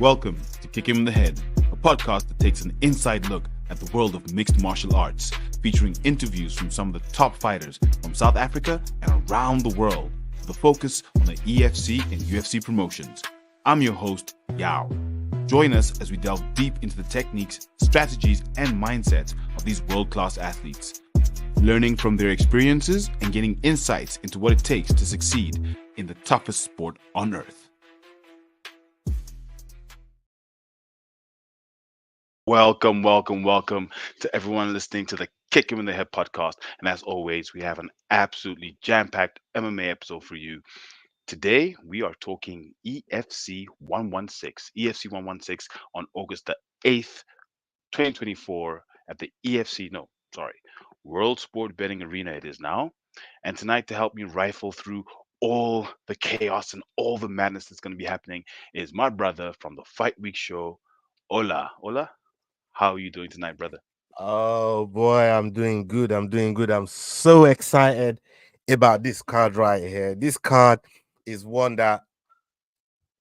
Welcome to Kick Him in the Head, a podcast that takes an inside look at the world of mixed martial arts, featuring interviews from some of the top fighters from South Africa and around the world, with a focus on the EFC and UFC promotions. I'm your host, Yao. Join us as we delve deep into the techniques, strategies, and mindsets of these world-class athletes, learning from their experiences and getting insights into what it takes to succeed in the toughest sport on earth. Welcome to everyone listening to the Kick Him in the Head podcast. And as always, we have an absolutely jam-packed MMA episode for you. Today, we are talking EFC 116 on August the 8th, 2024 at the World Sport Betting Arena it is now. And tonight, to help me rifle through all the chaos and all the madness that's going to be happening is my brother from the Fight Week show, Ola. Ola, how are you doing tonight, brother? Oh boy, I'm doing good. I'm so excited about this card right here. This card is one that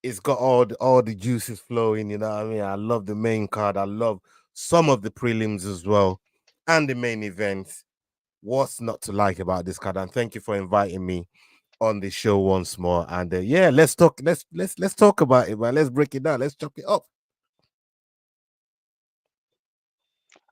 it's got all the juices flowing. You know what I mean? I love the main card. I love some of the prelims as well, and the main events. What's not to like about this card? And thank you for inviting me on the show once more. And yeah, let's talk. Let's talk about it, man. Let's break it down. Let's chop it up.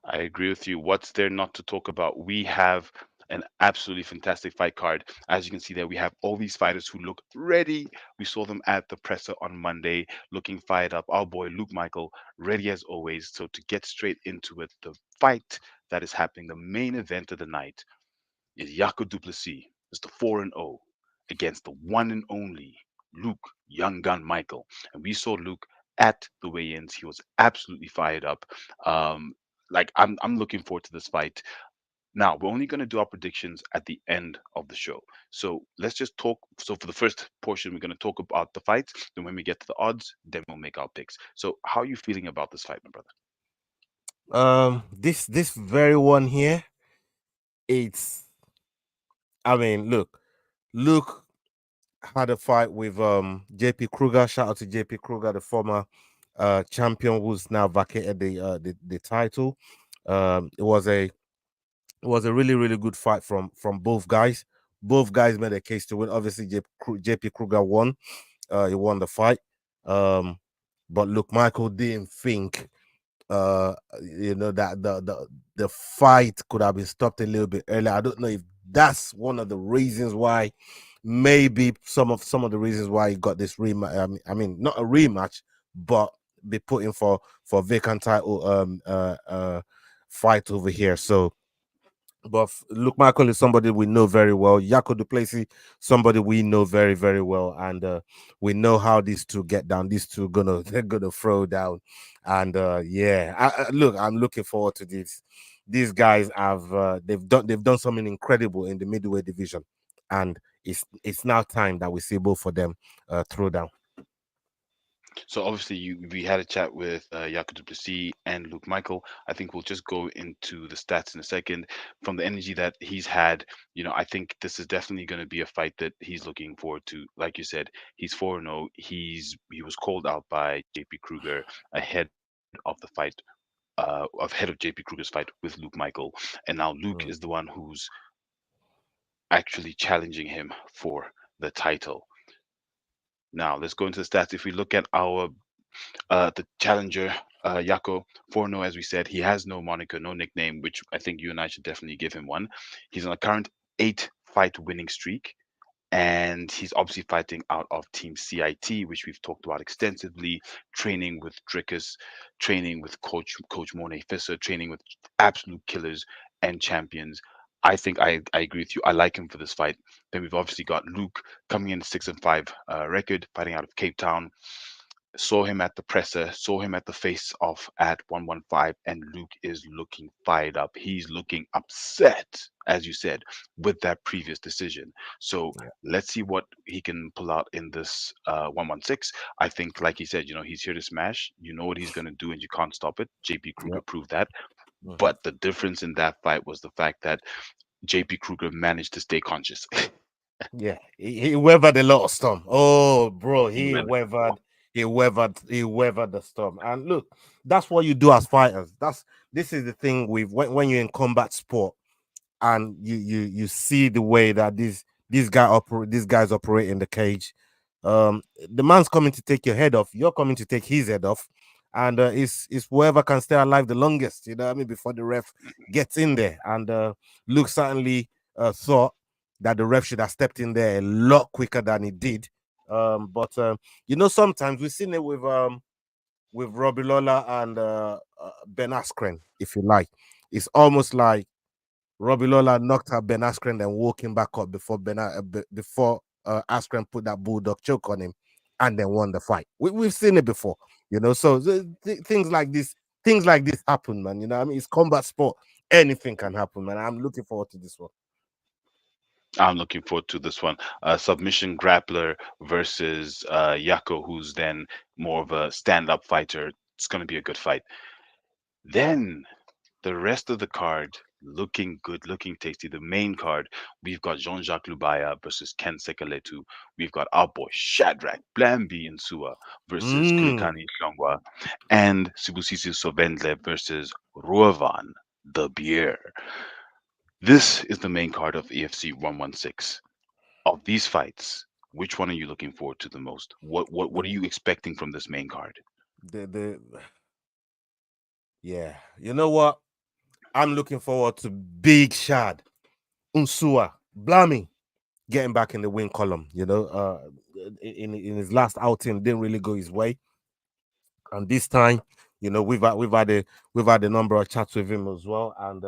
I agree with you. What's there not to talk about? We have an absolutely fantastic fight card. As you can see there, we have all these fighters who look ready. We saw them at the presser on Monday, looking fired up. Our boy Luke Michael, ready as always. So to get straight into it, the fight that is happening, the main event of the night, is Yako Duplessis, Mr. 4-0, against the one and only Luke Young Gun Michael. And we saw Luke at the weigh-ins. He was absolutely fired up. I'm looking forward to this fight. Now, we're only going to do our predictions at the end of the show. So let's just talk. So, for the first portion, we're going to talk about the fights. Then, when we get to the odds, then we'll make our picks. So, how are you feeling about this fight, my brother? This very one here, it's I mean, Luke had a fight with JP Kruger. Shout out to JP Kruger, the former champion who's now vacated the title. It was a really good fight from both guys. Both guys made a case to win. Obviously, JP Kruger won. He won the fight. Um, but look, Michael didn't think that the fight could have been stopped a little bit earlier. I don't know if that's one of the reasons why, maybe some of the reasons why he got this rematch. I mean, not a rematch, but be put in for vacant title fight over here. So, but Luke Michael is somebody we know very well. Yako Duplessis, somebody we know very well, and we know how these two get down. These two they're gonna throw down, and yeah, look, I'm looking forward to this. These guys have they've done something incredible in the middleweight division, and it's now time that we see both of them throw down. So obviously, we had a chat with Yako Duplessis and Luke Michael. I think we'll just go into the stats in a second. From the energy that he's had, I think this is definitely going to be a fight that he's looking forward to. Like you said, he's 4-0. He was called out by JP Kruger ahead of the fight, ahead of JP Kruger's fight with Luke Michael, and now Luke is Mm. the one who's actually challenging him for the title. Now let's go into the stats. If we look at our the challenger, Yako Forno, as we said, he has no moniker, no nickname, which I think you and I should definitely give him one. He's on a current 8 fight winning streak, and he's obviously fighting out of Team CIT, which we've talked about extensively, training with Drickus, training with Coach Mornay Fisser, training with absolute killers and champions. I think I agree with you. I like him for this fight. Then we've obviously got Luke coming in 6-5 record, fighting out of Cape Town. Saw him at the presser, saw him at the face off at 115, and Luke is looking fired up. He's looking upset, as you said, with that previous decision. So Yeah, let's see what he can pull out in this 116. I think, like he said, he's here to smash. You know what he's going to do, and you can't stop it. JP Kruger yep. proved that. Mhm. But the difference in that fight was the fact that JP Kruger managed to stay conscious. Yeah, he weathered a lot of storm. Oh, bro, He he weathered. weathered. he weathered the storm. And look, that's what you do as fighters. This is the thing with when you're in combat sport and you see the way that these guys operate in the cage. The man's coming to take your head off. You're coming to take his head off, and it's whoever can stay alive the longest. You know what I mean? Before the ref gets in there, and Luke certainly thought that the ref should have stepped in there a lot quicker than he did. But sometimes we've seen it with Robbie Lola and Ben Askren, if you like. It's almost like Robbie Lola knocked out Ben Askren, then woke him back up before Askren put that bulldog choke on him, and then won the fight. We've seen it before, So things like this happen, man. You know, what I mean, it's combat sport. Anything can happen, man. I'm looking forward to this one. I'm looking forward to this one. Submission grappler versus Yako, who's then more of a stand-up fighter. It's going to be a good fight. Then the rest of the card looking good, looking tasty. The main card, we've got Jean-Jacques Lubaya versus Ken Sekaletu. We've got our boy Shadrach Blambi Insua versus Mm. Kulikani Hlongwa, and Sibusisi Sobendle versus Ruavan the Beer. This is the main card of EFC 116. Of these fights, which one are you looking forward to the most? What are The, you expecting from this main card? the yeah, you know what? I'm looking forward to Big Shad Unsua Blammy getting back in the win column. In his last outing, didn't really go his way, and this time, we've had a number of chats with him as well, and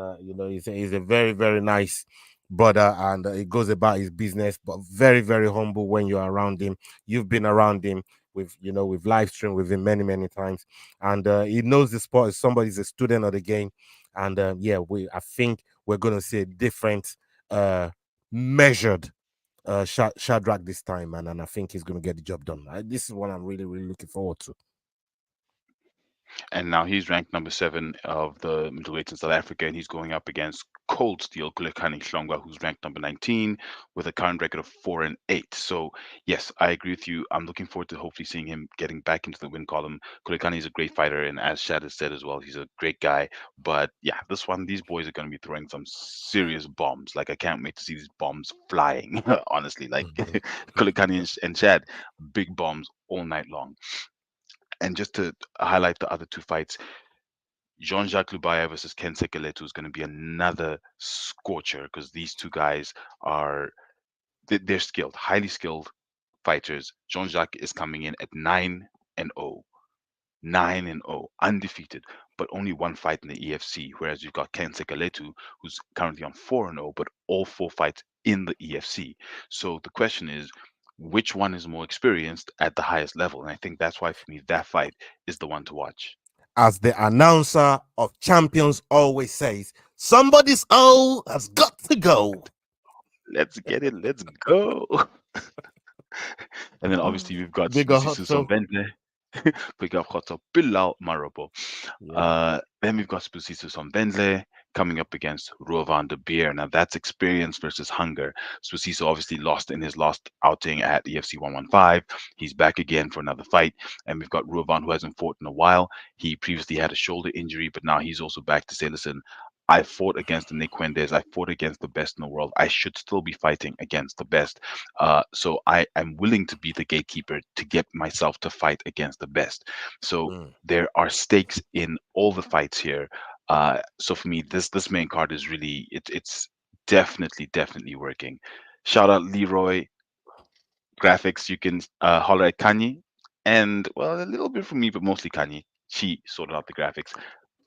he's a very very nice brother, and he goes about his business, but very very humble when you're around him. You've been around him. We've live streamed with him many many times, and he knows the sport. Somebody's a student of the game, and I think we're going to see a different, measured Shadrach this time, man, and I think he's going to get the job done. This is what I'm really, really looking forward to. And now he's ranked number 7 of the middleweights in South Africa, and he's going up against Cold Steel Kulekani Hlongwa, who's ranked number 19 with a current record of 4-8. So yes, I agree with you. I'm looking forward to hopefully seeing him getting back into the win column. Kulekani is a great fighter, and as Shad has said as well, he's a great guy. But yeah, these boys are going to be throwing some serious bombs. Like I can't wait to see these bombs flying. Honestly, like Mhm. Kulekani and Shad, big bombs all night long. And just to highlight the other two fights, Jean-Jacques Lubaya versus Ken Sekeletu is going to be another scorcher because these two guys are they're skilled, highly skilled fighters. Jean-Jacques is coming in at 9-0, 9-0, undefeated, but only one fight in the EFC. Whereas you've got Ken Sekeletu, who's currently on 4-0, but all 4 fights in the EFC. So the question is, which one is more experienced at the highest level? And I think that's why for me that fight is the one to watch. As the announcer of champions always says, somebody's O has got to go. Let's get it. Let's go. And then obviously we've got Bigger Sibusisi Hotso. Sombende, we got Khoto Pilau Marobo. Yeah. Then we've got Sibusisi Sombende coming up against Rovan de Beer. Now that's experience versus hunger. Sibusisi obviously lost in his last outing at EFC 115. He's back again for another fight. And we've got Rovan who hasn't fought in a while. He previously had a shoulder injury, but now he's also back to say, listen, I fought against the Nick Quendes. I fought against the best in the world. I should still be fighting against the best. So I am willing to be the gatekeeper to get myself to fight against the best. So Mm. there are stakes in all the fights here. So for me, this main card is really it's definitely working. Shout out Leroy graphics. You can holler at Kanye, and well, a little bit from me, but mostly Kanye. She sorted out the graphics.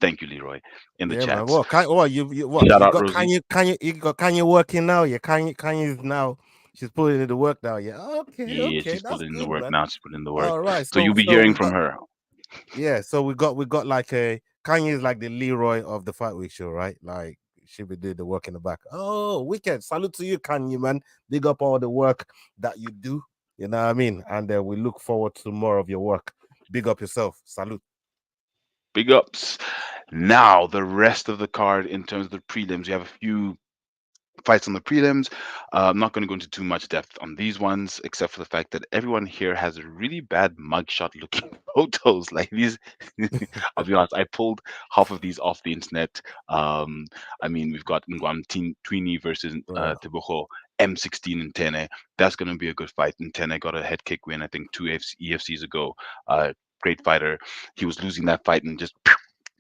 Thank you, Leroy, in the Yeah, man. chats. What Shout you out got Rosie. You got Kanye working now. Yeah, Kanye's now she's putting in the work now. Yeah. Okay, Yeah, okay, she's that's putting in the good, work man. now. She's putting in the work. All right. So So you'll be so hearing we from got her. yeah, so we got like a Kanye is like the Leroy of the Fight Week show, right? Like she be doing the work in the back. Oh, wicked! Salute to you, Kanye, man. Big up all the work that you do. You know what I mean? And we look forward to more of your work. Big up yourself. Salute. Big ups. Now, the rest of the card in terms of the prelims, you have a few fights on the prelims. I'm not going to go into too much depth on these ones, except for the fact that everyone here has really bad mugshot looking photos. Like these, I'll be honest, I pulled half of these off the internet. Um, I mean, we've got Ngwan Twini versus Uh, Teboho, M16 and Tene. That's going to be a good fight. And Tene got a head kick win, I think, two EFCs ago. Great fighter. He was losing that fight and just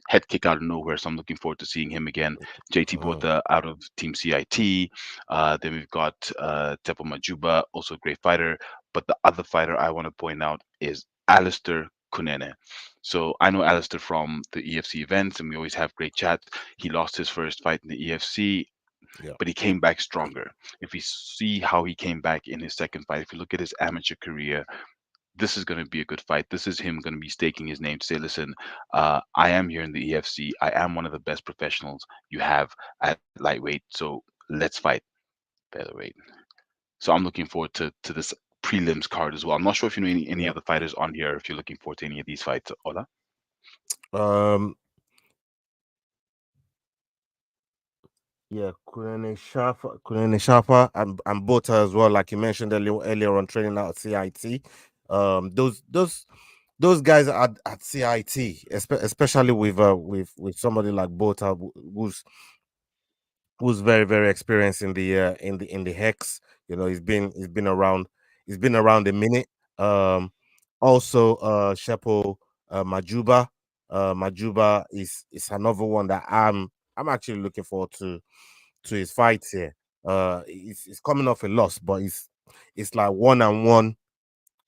head kick out of nowhere. So I'm looking forward to seeing him again. JT uh, Botha out of Team CIT. Then we've got Tepo Majuba, also a great fighter. But the other fighter I want to point out is Alistair Kunene. So I know Alistair from the EFC events, and we always have great chats. He lost his first fight in the EFC, yeah, but he came back stronger. If we see how he came back in his second fight, if you look at his amateur career, this is going to be a good fight. This is him going to be staking his name to say, listen, I am here in the EFC. I am one of the best professionals you have at lightweight. So let's fight featherweight. So I'm looking forward to this prelims card as well. I'm not sure if you know any yeah. of the fighters on here, if you're looking forward to any of these fights, Ola. Um, yeah, Kunene Sharpa and Bota as well, like you mentioned earlier on, training out at CIT. Those guys at CIT, especially with somebody like Bota, who's very very experienced in the hex. You know, he's been around a minute. Um, Also, Shepo Majuba is another one that I'm actually looking forward to his fights here. He's coming off a loss, but it's like one and one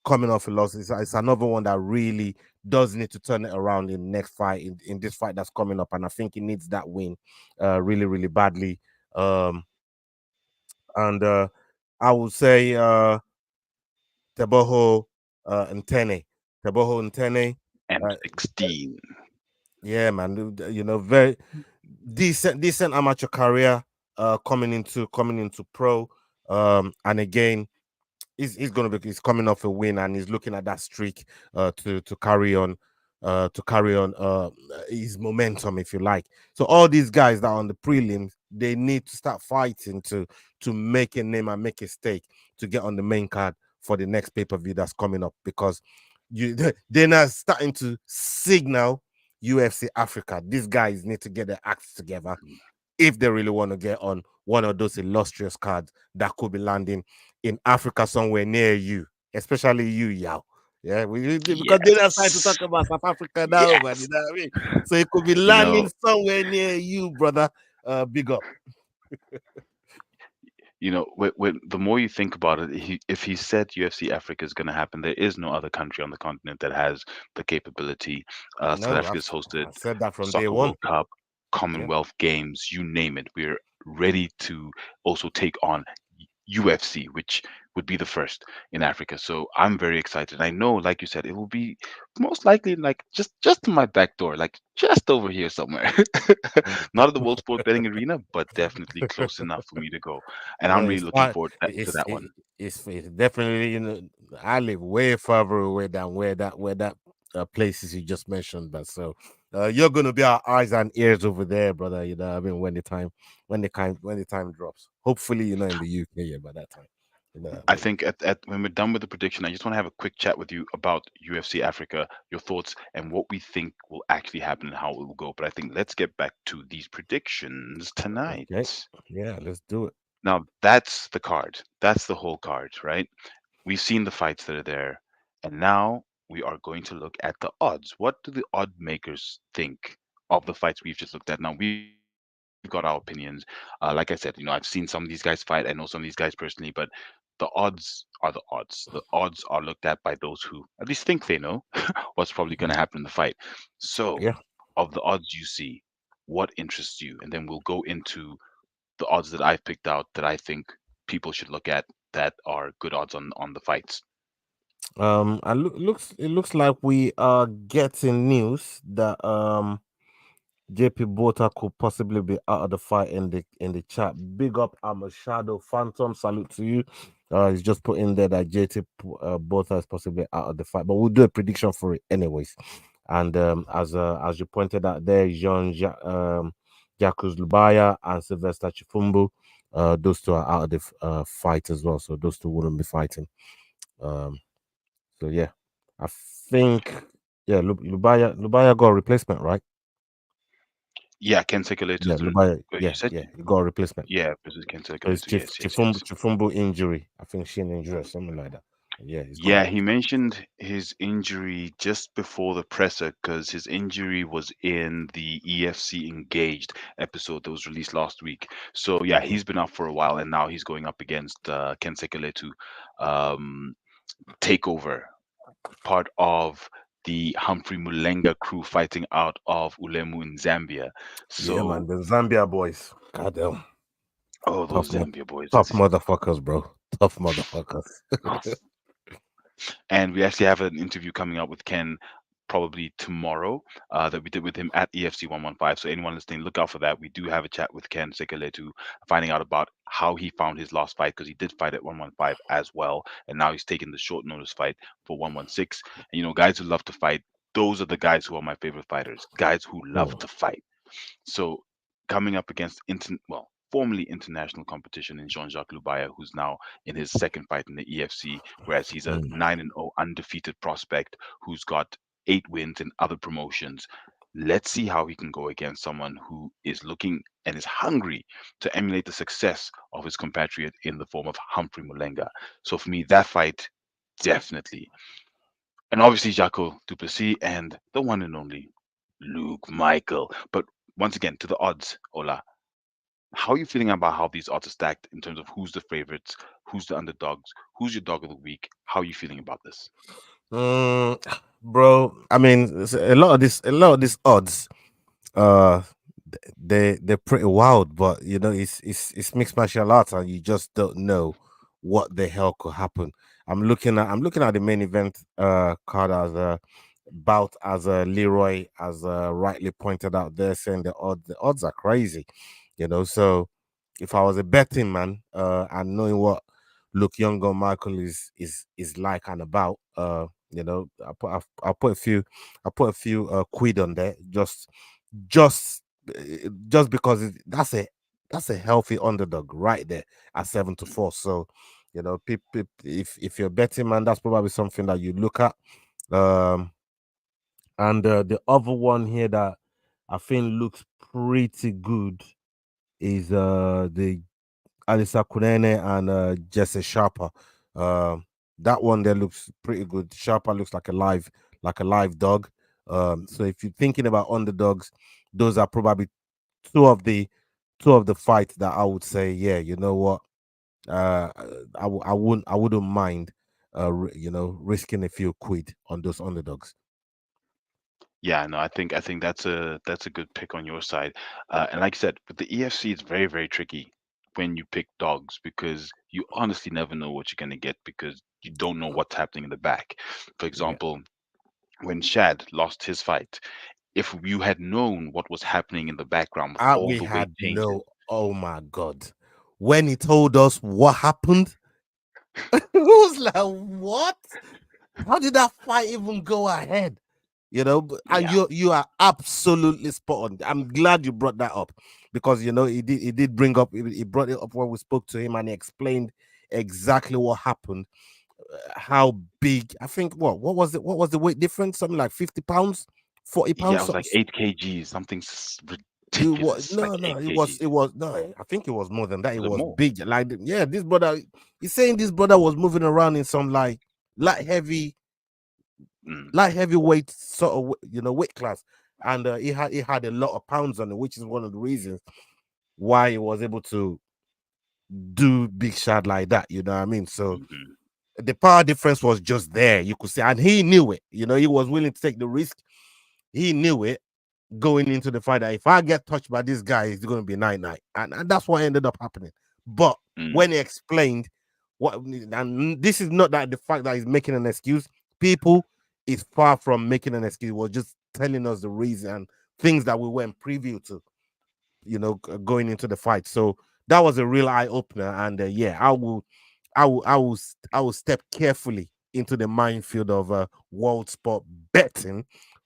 coming off a loss. It's another one that really does need to turn it around in next fight in this fight that's coming up, and I think he needs that win, really really badly. Um, and I would say Teboho and Tene, Teboho and Tene. Uh, M16. yeah, man, very decent amateur career, coming into pro, and again he's coming off a win and he's looking at that streak to carry on, his momentum, if you like. So all these guys that are on the prelims, they need to start fighting to make a name and make a stake to get on the main card for the next pay-per-view that's coming up, because they're now starting to signal UFC Africa. These guys need to get their acts together if they really want to get on one of those illustrious cards that could be landing in Africa somewhere near you, especially you, Yao. Yeah, because they are starting to Yes. talk about South Africa now, man. Yes. You know what I mean? So it could be You know, landing somewhere near you, brother. Big up. when the more you think about it, if he said UFC Africa is going to happen, there is no other country on the continent that has the capability. South No, Africa has hosted I said that from day Soccer one. World Cup, Yeah. Commonwealth Games, you name it. We're ready to also take on UFC, which would be the first in Africa. So I'm very excited. I know, like you said, it will be most likely like just to my back door, like just over here somewhere. Not at the World Sport Betting Arena, but definitely close enough for me to go. And No, I'm really it's looking fine. forward to that one. It's definitely, I live way further away than where that places you just mentioned, but so you're gonna be our eyes and ears over there, brother. You know what I mean, when the time drops. Hopefully, in the UK, yeah, by that time. You know what I I mean? think at when we're done with the prediction, I just want to have a quick chat with you about UFC Africa, your thoughts, and what we think will actually happen and how it will go. But I think let's get back to these predictions Okay. tonight. Yeah, let's do it. Now that's the card. That's the whole card, right? We've seen the fights that are there, and now we are going to look at the odds. What do the odd makers think of the fights we've just looked at? Now we've got our opinions. Like I said, I've seen some of these guys fight. I know some of these guys personally, but the odds are the odds. The odds are looked at by those who at least think they know what's probably going to happen in the fight. So, Yeah. of the odds you see, what interests you? And then we'll go into the odds that I've picked out that I think people should look at that are good odds on the fights. And it looks like we are getting news that JP Bota could possibly be out of the fight in the chat. Big up, I'm a Shadow Phantom. Salute to you. He's just put in there that JT Bota is possibly out of the fight, but we'll do a prediction for it anyways. And as you pointed out there, Jean Jacques Lubaya and Sylvester Chifumbu. Those two are out of the fight as well, so those two wouldn't be fighting. Um, so yeah, I think yeah, Lubaya got a replacement, right? Yeah, Ken Sekeletu Yeah, is the. Lubaya, Wait, you yeah, said yeah, he got a replacement. yeah, versus Ken So it's Sekeletu. Yes, yes, yes. Chifumbu injury. I think shin injury or something like that. Yeah, he's got Yeah, a he replacement. mentioned his injury just before the presser because his injury was in the EFC Engaged episode that was released last week. So yeah, Mhm. he's been out for a while, and now he's going up against Ken Sekeletu, um, takeover, part of the Humphrey Mulenga crew fighting out of Ulemu in Zambia. Yeah, man, So, the Zambia boys. Goddamn, oh, tough, those Zambia boys. tough motherfuckers, bro. Tough motherfuckers. And we actually have an interview coming up with Ken probably tomorrow that we did with him at EFC115. So anyone listening, look out for that. We do have a chat with Ken Sekeletu, finding out about how he found his last fight because he did fight at 115 as well, and now he's taking the short notice fight for 116. And guys who love to fight, those are the guys who are my favorite fighters. Guys who love Mm, to fight. So coming up against formerly international competition in Jean-Jacques Lubaya, who's now in his second fight in the EFC, whereas he's a mm. 9-0 undefeated prospect who's got 8 wins in other promotions. Let's see how he can go against someone who is looking and is hungry to emulate the success of his compatriot in the form of Humphrey Mulenga. So for me, that fight definitely. And obviously Jaco Duplessis and the one and only Luke Michael. But once again, to the odds, Ola, how are you feeling about how these odds are stacked in terms of who's the favorites, who's the underdogs, who's your dog of the week? How are you feeling about this? Mm, bro, I mean, a lot of these odds, uh, they're pretty wild, but it's mixed martial arts, and you just don't know what the hell could happen. I'm looking at the main event card as a bout, as Leroy as rightly pointed out there, saying the odds are crazy, So if I was a betting man, and knowing what Luke Younger Michael is like and about, I put a few quid on there, just just because that's a healthy underdog right there at 7-4. So, if you're a betting man, that's probably something that you look at. Um, and the other one here that I think looks pretty good is the Alisa Kunene and Jesse Sharper. Um, that one there looks pretty good. Sharper looks like a live dog. So if you're thinking about underdogs, those are probably two of the two of the fights that I would say, yeah, you know what, uh, I wouldn't mind, risking a few quid on those underdogs. Yeah, no, I think that's a good pick on your side. And like I said, with the EFC, it's very, very tricky when you pick dogs because you honestly never know what you're gonna get because you don't know what's happening in the back. For Yeah, example, when Shad lost his fight, if you had known what was happening in the background with all we the weight had changes, no. Oh my god, when he told us what happened, it was like, what? How did that fight even go ahead? And yeah, you are absolutely spot on. I'm glad you brought that up, because he did bring up, he brought it up when we spoke to him, and he explained exactly what happened, how big. I think what was the weight difference? Something like 50 pounds, 40 yeah, it pounds. was like 8 kgs, something You what? ridiculous, like No, eight no, it kgs. was no. I think it was more than that. It Was it was more? big. Like, yeah, this brother. He's saying this brother was moving around in some like light heavy, Mm, heavyweight sort of weight class, and he had a lot of pounds on it, which is one of the reasons why he was able to do big shot like that. You know what I mean? So mhm. the power difference was just there. You could see, and he knew it. He was willing to take the risk. He knew it going into the fight, that if I get touched by this guy, it's going to be 9-9. And that's what ended up happening. But Mm, when he explained and this is not that the fact that he's making an excuse, people, is far from making an excuse. He was just telling us the reason, things that we weren't preview to, going into the fight. So that was a real eye opener. And yeah, I will step carefully into the minefield of world sport betting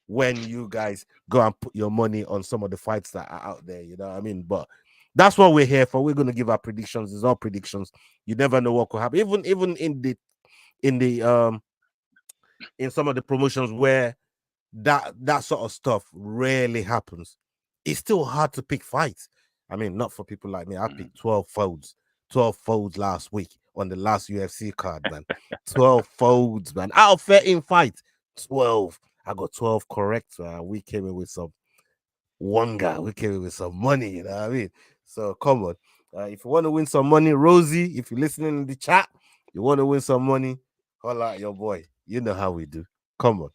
when you guys go and put your money on some of the fights that are out there. You know what I mean? But That's what we're here for. We're going to give our predictions. It's all predictions. You never know what could happen. Even in the in some of the promotions where that sort of stuff rarely happens, it's still hard to pick fights. I mean, not for people like me. I Mhm. picked 12 folds last week on the last UFC card, man. 12 folds, man. Out of 13 fights, 12. I got 12 correct. We came in with some one guy. We came in with some money, you know what I mean? So come on. If you want to win some money, Rosie, if you're listening in the chat, you want to win some money, holla at your boy. You know how we do. Come on.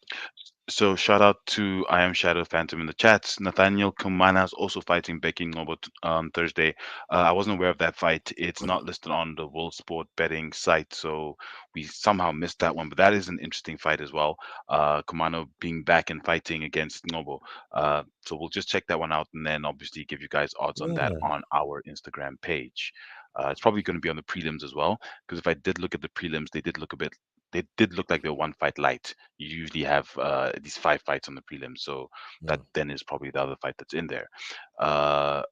So shout out to I am Shadow Phantom in the chats. Nathaniel Kumana is also fighting Becky Noble on Thursday. I wasn't aware of that fight. It's not listed on the World Sport betting site, so we somehow missed that one. But that is an interesting fight as well. Kumano being back and fighting against Noble. So we'll just check that one out and then obviously give you guys odds on that Yeah, on our Instagram page. It's probably going to be on the prelims as well because if I did look at the prelims, they did look like they were one fight light. You usually have these five fights on the prelims, so that yeah. then is probably the other fight that's in there. Uh,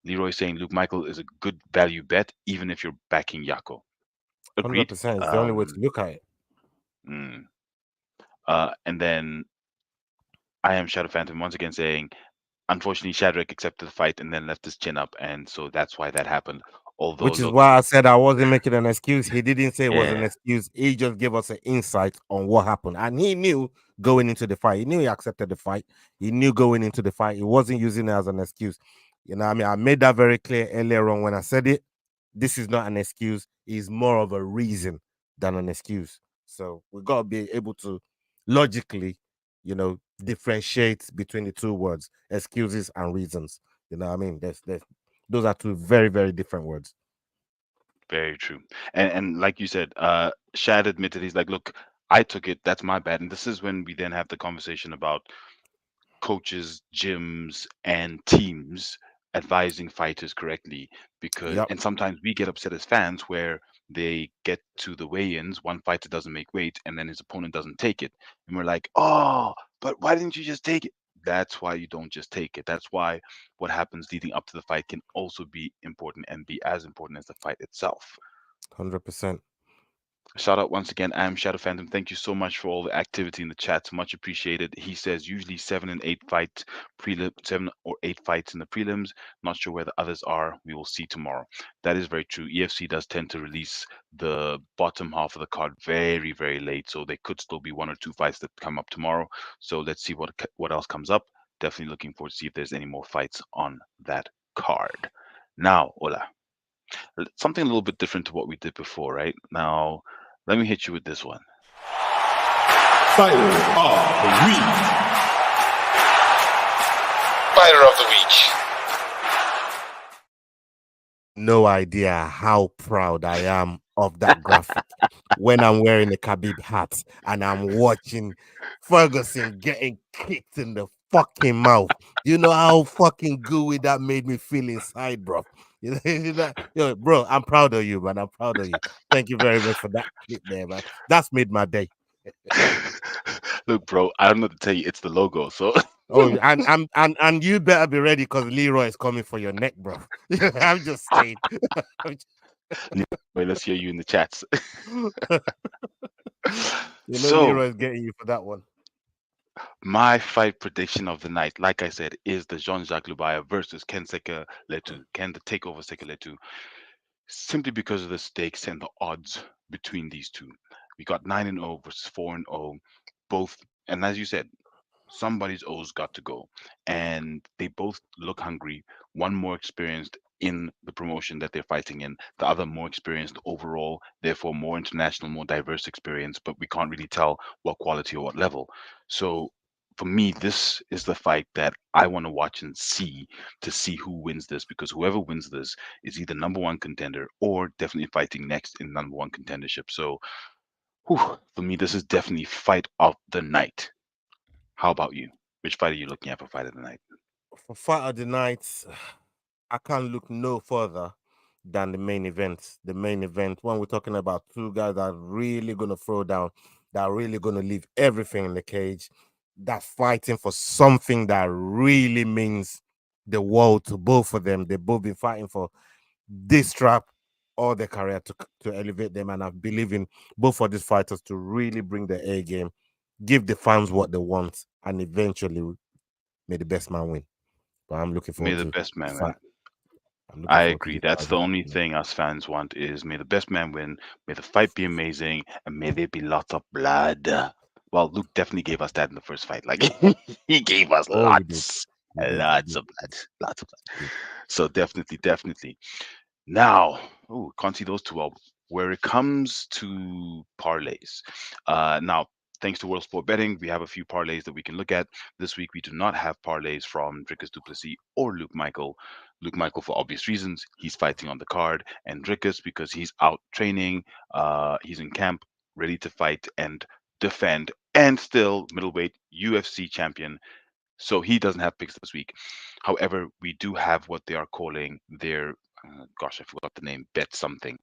Leroy saying Luke Michael is a good value bet, even if you're backing Yako. Agreed. 100%. It's the only way to look at it. Mm, and then I am Shadow Phantom once again saying, unfortunately, Shadrack accepted the fight and then left his chin up, and so that's why that happened. Although, Which is look, why I said I wasn't making an excuse. He didn't say it was an yeah, excuse. He just gave us an insight on what happened. And he knew going into the fight. He knew he accepted the fight. He knew going into the fight. He wasn't using it as an excuse. You know what I mean? I made that very clear earlier on when I said it. This is not an excuse. It's more of a reason than an excuse. So we got to be able to logically, differentiate between the two words, excuses and reasons. You know what I mean? There's those are two very, very different words. very true. And like you said, Shad admitted he's like, look, I took it. That's my bad. And this is when we then have the conversation about coaches, gyms, and teams advising fighters correctly because Yep, and sometimes we get upset as fans where they get to the weigh-ins, one fighter doesn't make weight and then his opponent doesn't take it. And we're like, oh, but why didn't you just take it? That's why you don't just take it. That's why what happens leading up to the fight can also be important and be as important as the fight itself. 100%. Shout out once again. I am Shadow Phantom. Thank you so much for all the activity in the chat. Much appreciated. He says usually 7 or 8 fights in the prelims. Not sure where the others are. We will see tomorrow. That is very true. EFC does tend to release the bottom half of the card very, very late, so there could still be 1 or 2 fights that come up tomorrow. So let's see what else comes up. Definitely looking forward to see if there's any more fights on that card. Now, Ola, something a little bit different to what we did before, right? Now, let me hit you with this one. Fighter of the week. Fighter of the week. No idea how proud I am of that graphic when I'm wearing a Khabib hat and I'm watching Ferguson getting kicked in the fucking mouth. You know how fucking gooey that made me feel inside, bro. Bro, I'm proud of you, man. I'm proud of you. Thank you very much for that clip there, man. That's made my day. Look, bro, I don't know what to tell you. It's the logo, so Oh, and you better be ready because Leroy is coming for your neck, bro. I'm just saying. wait, let's hear you in the chats. So, Leroy is getting you for that one. my fight prediction of the night, like I said, is the Jean-Jacques Lubaya versus Ken Seka Letu. Ken the Takeover Seka Letu. Simply because of the stakes and the odds between these two. We got 9-0 versus 4-0, both, and as you said, somebody's O's got to go. And they both look hungry. One more experienced in the promotion that they're fighting in, the other more experienced overall, therefore more international, more diverse experience, but we can't really tell what quality or what level. So for me, this is the fight that I want to watch and see to see who wins this because whoever wins this is either number one contender or definitely fighting next in number one contendership. So for me, this is definitely fight of the night. How about you? Which fight are you looking at for fight of the night? For fight of the night, I can't look no further than the main event. The main event, when we're talking about two guys that are really gonna throw down, that are really gonna leave everything in the cage, that fighting for something that really means the world to both of them. They've both been fighting for this strap all their career to elevate them, and I believe in both of these fighters to really bring the A game, give the fans what they want, and eventually may the best man win. But I'm looking May forward the to best the man fight. win. I'm looking I forward to agree. this That's fight. the only thing us fans want is may the best man win, may the fight be amazing, and may there be lots of blood. Well, Luke definitely gave us that in the first fight. Like he gave us Oh, he did. lots, He did. He lots did. of blood, lots of He blood. did. So definitely, definitely. Now, oh, can't see those two well. Where it comes to parlays, now thanks to World Sport Betting, we have a few parlays that we can look at. This week we do not have parlays from Drickus Duplessis or Luke Michael. Luke Michael, for obvious reasons, he's fighting on the card, and Drickus because he's out training, he's in camp, ready to fight and defend, and still middleweight UFC champion, so he doesn't have picks this week. However, we do have what they are calling their gosh, I forgot the name. Bet something.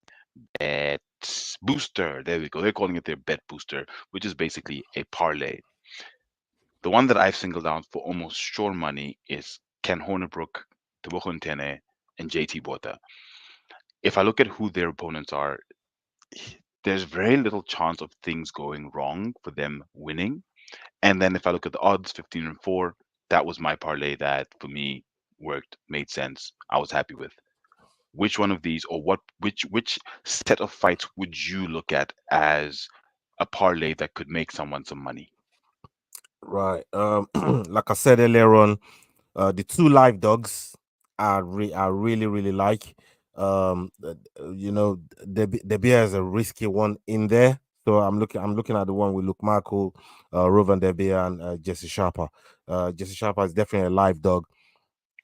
Bet booster. There we go. They're calling it their bet booster, which is basically a parlay. The one that I've singled out for almost sure money is Ken Hornibrook, Tebogo Ntene, and JT Bota. If I look at who their opponents are, there's very little chance of things going wrong for them winning. And then if I look at the odds, 15 and 4, that was my parlay that for me worked, made sense. I was happy with. Which one of these or which set of fights would you look at as a parlay that could make someone some money? Right. Like I said earlier on, the two live dogs I really really like. You know, the beer is a risky one in there. So I'm looking at the one with Luke Marco, Rovan De Beer, and Jesse Sharper. Jesse Sharper is definitely a live dog.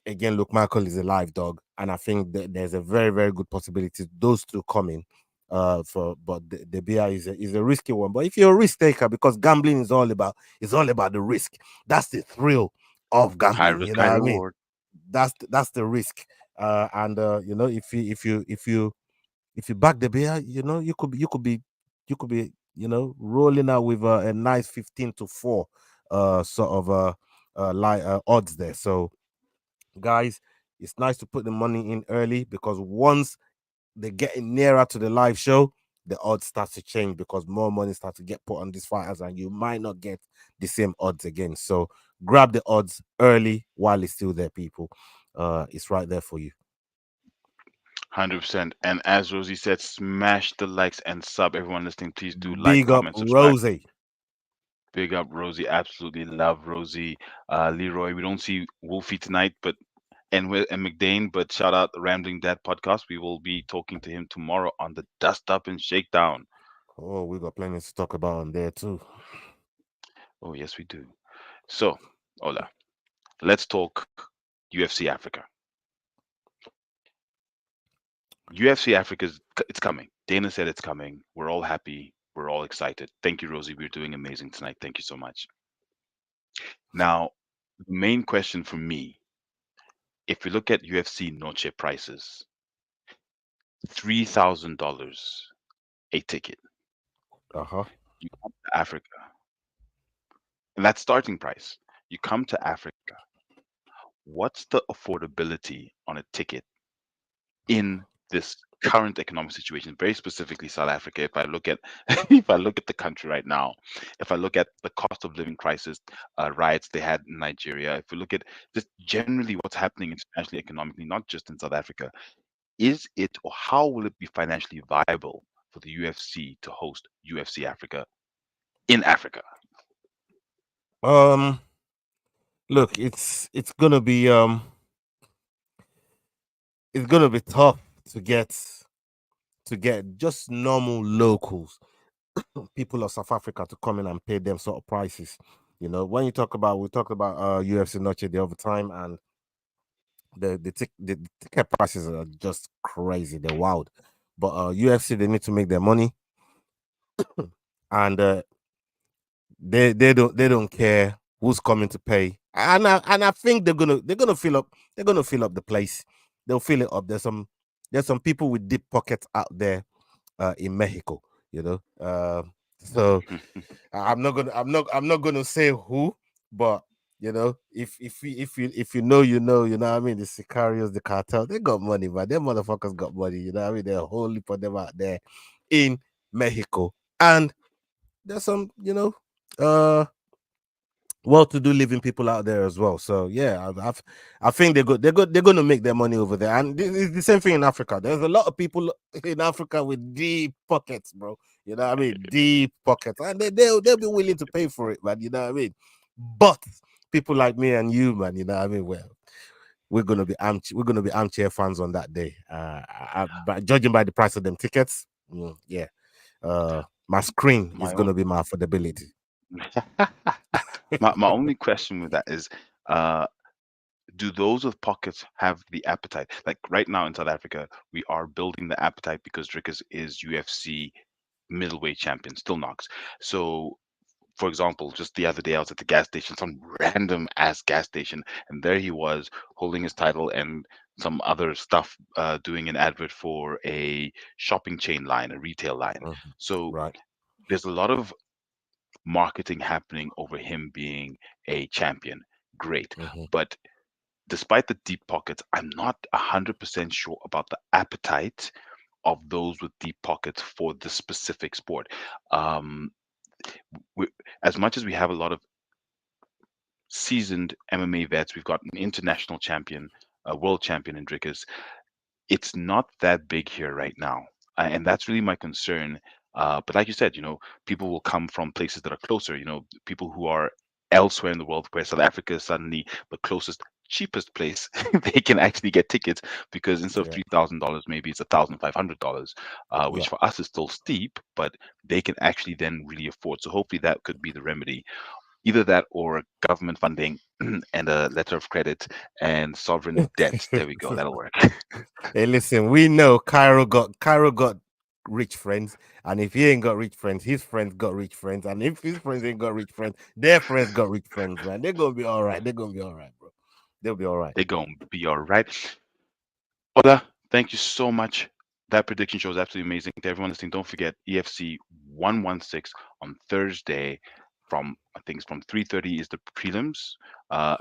Again, Luke Michael is a live dog, and I think that there's a very, very good possibility those two coming. For but the beer is a risky one. But if you're a risk taker, because gambling is all about the risk. That's the thrill of High gambling. You risk, know high what I mean? reward. That's the risk. And if you back the beer, you could be rolling out with a nice 15-4 sort of odds there. So guys, it's nice to put the money in early because once they're getting nearer to the live show, the odds start to change because more money starts to get put on these fighters, and you might not get the same odds again. So grab the odds early while it's still there, people. It's right there for you. 100%. And as Rosie said, smash the likes and sub. Everyone listening, please do like, Big up comment, subscribe. Rosie. Big up Rosie. Absolutely love Rosie. Leroy, we don't see Wolfie tonight, but and McDane, but shout out the Rambling Dad podcast. We will be talking to him tomorrow on the Dust Up and Shakedown. Oh, we got plenty to talk about on there too. Oh, yes, we do. So, Ola, let's talk UFC Africa. UFC Africa's it's coming. Dana said it's coming. We're all happy. We're all excited. Thank you, Rosie. We're doing amazing tonight. Thank you so much. Now, the main question for me, if we look at UFC Noche prices, $3,000 a ticket. Uh-huh. You come to Africa, and that's starting price. You come to Africa. What's the affordability on a ticket in this current economic situation, very specifically South Africa? If I look at if I look at the country right now, if I look at the cost of living crisis, riots they had in Nigeria, if we look at just generally what's happening internationally economically, not just in South Africa, is it or how will it be financially viable for the UFC to host UFC Africa in Africa? Um, Look, it's gonna be tough to get just normal locals, people of South Africa, to come in and pay them sort of prices. When we talked about UFC Noche the other time, and the ticket prices are just crazy. They're wild. But UFC, they need to make their money, and they don't care who's coming to pay. And I think they're gonna fill up the place. They'll fill it up. There's some people with deep pockets out there in Mexico. You know. So I'm not gonna say who, but You know, if you know, you know, you know what I mean. The Sicarios, the cartel, they got money, man. Them motherfuckers got money. You know what I mean. They're a whole heap of them out there in Mexico, and there's some, well-to-do living people out there as well. So yeah, I think they're going to make their money over there, and it's the same thing in Africa. There's a lot of people in Africa with deep pockets, bro. You know what I mean? Deep pockets, and they'll be willing to pay for it, man. You know what I mean? But people like me and you, man, you know what I mean? Well, we're gonna be armchair fans on that day. But judging by the price of them tickets, yeah. My screen is My gonna own. be my affordability. My only question with that is, uh, do those with pockets have the appetite? Like right now in South Africa, we are building the appetite because Drickus is UFC middleweight champion, still knocks. So, for example, just the other day I was at the gas station, some random ass gas station, and there he was holding his title and some other stuff, doing an advert for a shopping chain line, a retail line. Mhm. So Right. there's a lot of marketing happening over him being a champion. Great. Mhm. But despite the deep pockets, I'm not 100% sure about the appetite of those with deep pockets for the specific sport. Um, we, as much as we have a lot of seasoned MMA vets, we've got an international champion, a world champion in Drickus. It's not that big here right now, and that's really my concern. But like you said, people will come from places that are closer. People who are elsewhere in the world, where South Africa is suddenly the closest, cheapest place they can actually get tickets, because instead of Yeah. $3,000, maybe it's $1,500, Yeah. which for us is still steep, but they can actually then really afford. So hopefully that could be the remedy. Either that or government funding and a letter of credit and sovereign debt. There we go. That'll work. Hey, listen, we know Cairo got rich friends, and if he ain't got rich friends, his friends got rich friends, and if his friends ain't got rich friends, their friends got rich friends, man. They're gonna be all right. They're gonna be all right, bro. They'll be all right. They're going to be all right. Ola, thank you so much. That prediction show is absolutely amazing. To everyone listening, don't forget EFC 116 on Thursday from, I think it's from 3:30 is the prelims,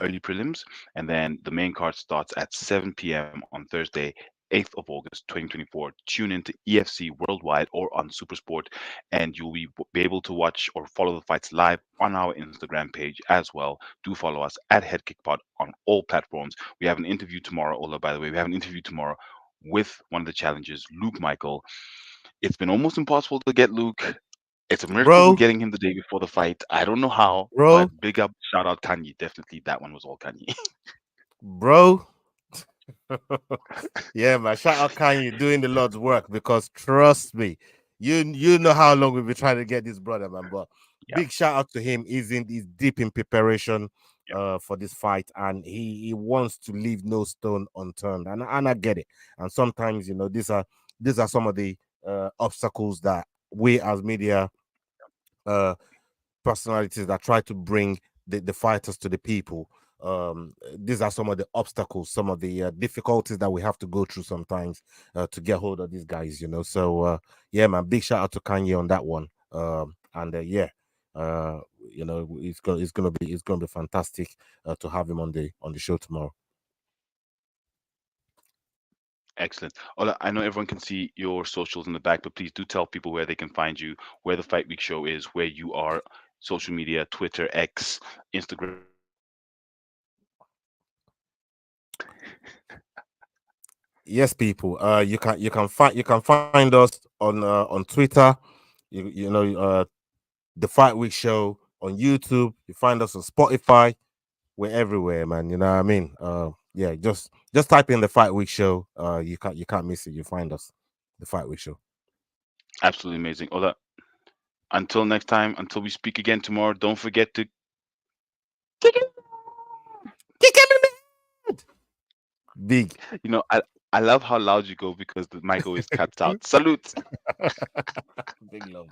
early prelims, and then the main card starts at 7 p.m. on Thursday, 8th of August 2024. Tune into EFC Worldwide or on Supersport, and you'll be able to watch or follow the fights live on our Instagram page as well. Do follow us at HeadkickPod on all platforms. We have an interview tomorrow, Ola, by the way. We have an interview tomorrow with one of the challengers, Luke Michael. It's been almost impossible to get Luke. It's a miracle we're Bro, getting him the day before the fight. I don't know how, bro, but big up, shout out Kanye. Definitely that one was all Kanye. bro. Yeah, man. Shout out Kanye doing the Lord's work, because trust me, you know how long we've been trying to get this brother, man. But Yeah, big shout out to him. He's deep in preparation yeah. for this fight, and he wants to leave no stone unturned. And I get it. And sometimes, these are some of the obstacles that we as media uh personalities that try to bring the fighters to the people. These are some of the obstacles, some of the difficulties that we have to go through sometimes to get hold of these guys. So yeah, man, big shout out to Kanye on that one. And yeah, uh, it's gonna be fantastic to have him on the show tomorrow. Excellent. Ola, I know everyone can see your socials in the back, but please do tell people where they can find you, where the Fight Week show is, where you are, social media, Twitter, X, Instagram. Yes, people. You can find us on Twitter. The Fight Week show on YouTube. You find us on Spotify. We're everywhere, man. You know what I mean? Yeah, just type in the Fight Week show. You can't miss it. You find us, the Fight Week show. Absolutely amazing. Ola, until next time, until we speak again tomorrow, don't forget to Kick him in the head. Big. I love how loud you go because the mic always cuts out. Salute. Big love.